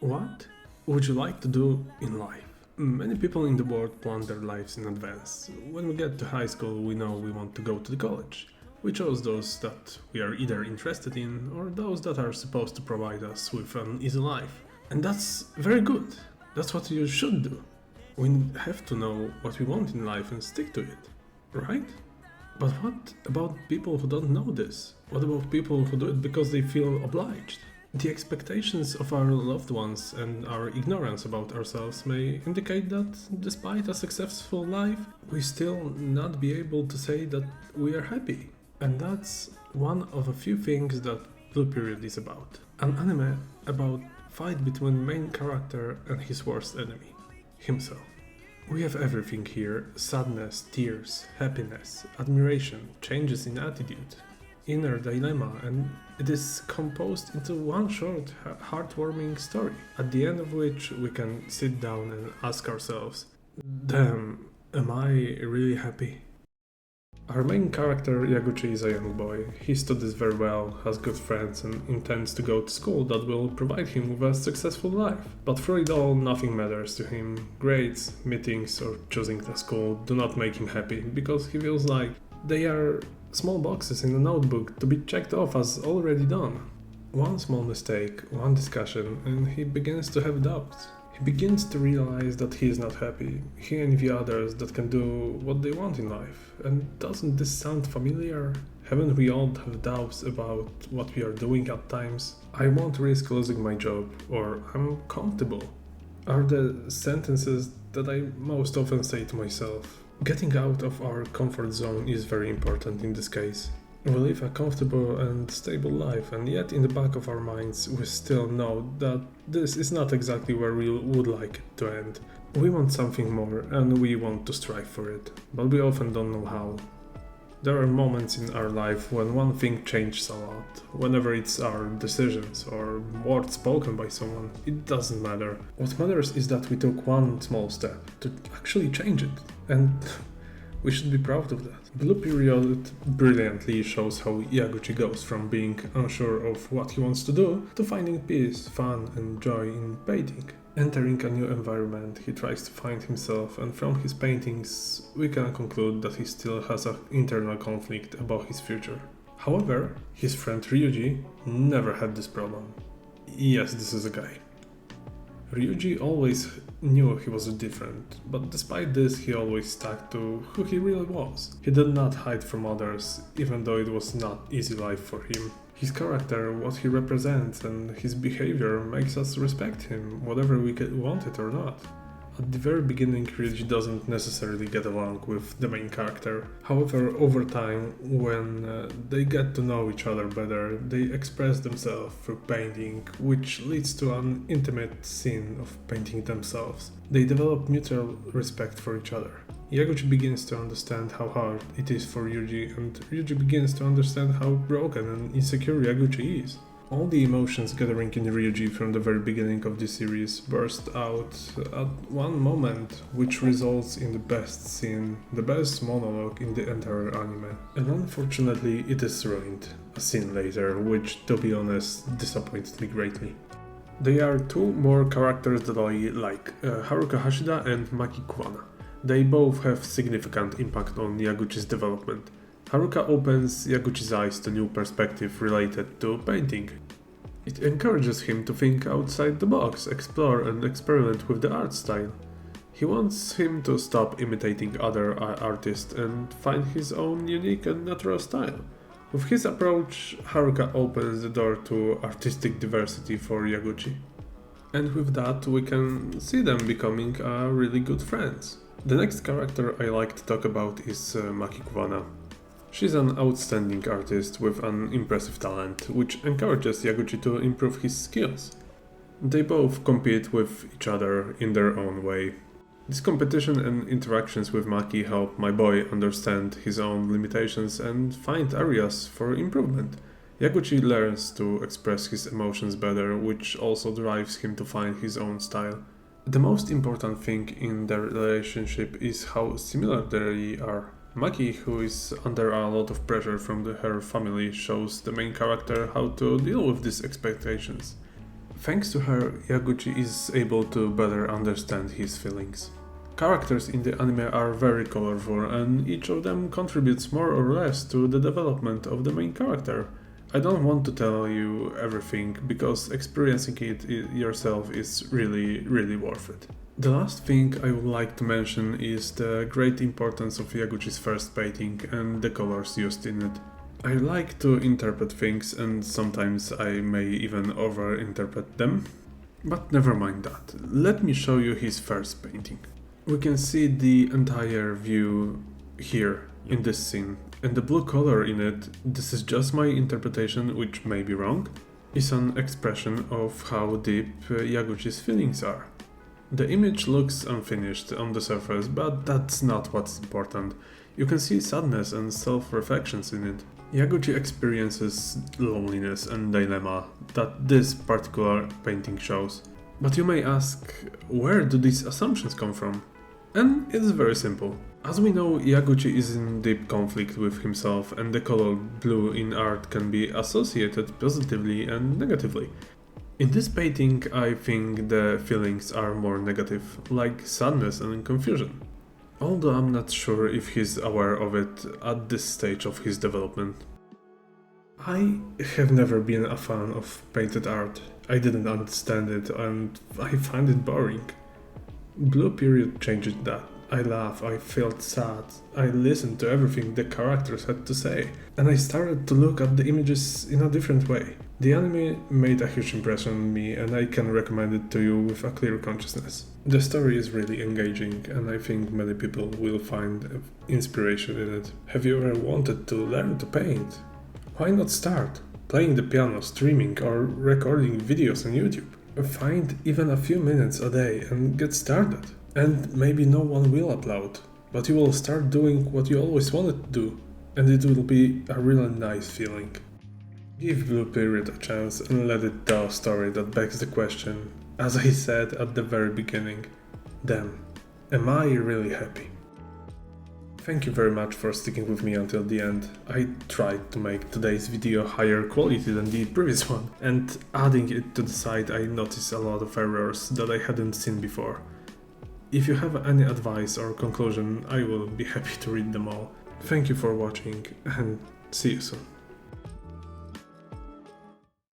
What would you like to do in life? Many people in the world plan their lives in advance. When we get to high school, we know we want to go to the college. We chose those that we are either interested in or those that are supposed to provide us with an easy life. And that's very good. That's what you should do. We have to know what we want in life and stick to it, right? But what about people who don't know this? What about people who do it because they feel obliged? The expectations of our loved ones and our ignorance about ourselves may indicate that, despite a successful life, we still not be able to say that we are happy. And that's one of a few things that Blue Period is about. An anime about fight between main character and his worst enemy, himself. We have everything here: sadness, tears, happiness, admiration, changes in attitude, inner dilemma, and it is composed into one short, heartwarming story, at the end of which we can sit down and ask ourselves, damn, am I really happy? Our main character, Yaguchi, is a young boy. He studies very well, has good friends, and intends to go to school that will provide him with a successful life. But through it all, nothing matters to him. Grades, meetings, or choosing the school do not make him happy, because he feels like they are small boxes in a notebook to be checked off as already done. One small mistake, one discussion, and he begins to have doubts. He begins to realize that he is not happy. He envies others that can do what they want in life. And doesn't this sound familiar? Haven't we all have doubts about what we are doing at times? I won't risk losing my job, or I'm comfortable, are the sentences that I most often say to myself. Getting out of our comfort zone is very important in this case. We live a comfortable and stable life, and yet in the back of our minds we still know that this is not exactly where we would like it to end. We want something more and we want to strive for it, but we often don't know how. There are moments in our life when one thing changes a lot. Whenever it's our decisions or words spoken by someone, it doesn't matter. What matters is that we took one small step to actually change it, and we should be proud of that. Blue Period brilliantly shows how Yaguchi goes from being unsure of what he wants to do to finding peace, fun, and joy in painting. Entering a new environment, he tries to find himself, and from his paintings, we can conclude that he still has an internal conflict about his future. However, his friend Ryuji never had this problem. Yes, this is a guy. Ryuji always knew he was different, but despite this he always stuck to who he really was. He did not hide from others, even though it was not easy life for him. His character, what he represents, and his behavior makes us respect him, whether we want it or not. At the very beginning, Ryuji doesn't necessarily get along with the main character. However, over time, when they get to know each other better, they express themselves through painting, which leads to an intimate scene of painting themselves. They develop mutual respect for each other. Yaguchi begins to understand how hard it is for Ryuji, and Ryuji begins to understand how broken and insecure Yaguchi is. All the emotions gathering in Ryuji from the very beginning of the series burst out at one moment, which results in the best scene, the best monologue in the entire anime. And unfortunately, it is ruined a scene later, which, to be honest, disappointed me greatly. There are two more characters that I like, Haruka Hashida and Maki Kuwana. They both have significant impact on Yaguchi's development. Haruka opens Yaguchi's eyes to new perspective related to painting. It encourages him to think outside the box, explore and experiment with the art style. He wants him to stop imitating other artists and find his own unique and natural style. With his approach, Haruka opens the door to artistic diversity for Yaguchi. And with that, we can see them becoming really good friends. The next character I like to talk about is Maki Kuwana. She's an outstanding artist with an impressive talent, which encourages Yaguchi to improve his skills. They both compete with each other in their own way. This competition and interactions with Maki help my boy understand his own limitations and find areas for improvement. Yaguchi learns to express his emotions better, which also drives him to find his own style. The most important thing in their relationship is how similar they are. Maki, who is under a lot of pressure from her family, shows the main character how to deal with these expectations. Thanks to her, Yaguchi is able to better understand his feelings. Characters in the anime are very colorful and each of them contributes more or less to the development of the main character. I don't want to tell you everything because experiencing it yourself is really worth it. The last thing I would like to mention is the great importance of Yaguchi's first painting and the colors used in it. I like to interpret things and sometimes I may even overinterpret them, but never mind that. Let me show you his first painting. We can see the entire view here in this scene, and the blue color in it, this is just my interpretation, which may be wrong, is an expression of how deep Yaguchi's feelings are. The image looks unfinished on the surface, but that's not what's important. You can see sadness and self-reflections in it. Yaguchi experiences loneliness and dilemma that this particular painting shows. But you may ask, where do these assumptions come from? And it's very simple. As we know, Yaguchi is in deep conflict with himself and the color blue in art can be associated positively and negatively. In this painting, I think the feelings are more negative, like sadness and confusion. Although I'm not sure if he's aware of it at this stage of his development. I have never been a fan of painted art. I didn't understand it and I find it boring. Blue Period changed that. I laughed, I felt sad, I listened to everything the characters had to say, and I started to look at the images in a different way. The anime made a huge impression on me and I can recommend it to you with a clear consciousness. The story is really engaging and I think many people will find inspiration in it. Have you ever wanted to learn to paint? Why not start? Playing the piano, streaming or recording videos on YouTube. Find even a few minutes a day and get started. And maybe no one will applaud, but you will start doing what you always wanted to do, and it will be a really nice feeling. Give Blue Period a chance and let it tell a story that begs the question, as I said at the very beginning, damn, am I really happy? Thank you very much for sticking with me until the end. I tried to make today's video higher quality than the previous one, and adding it to the site I noticed a lot of errors that I hadn't seen before. If you have any advice or conclusion, I will be happy to read them all. Thank you for watching and see you soon.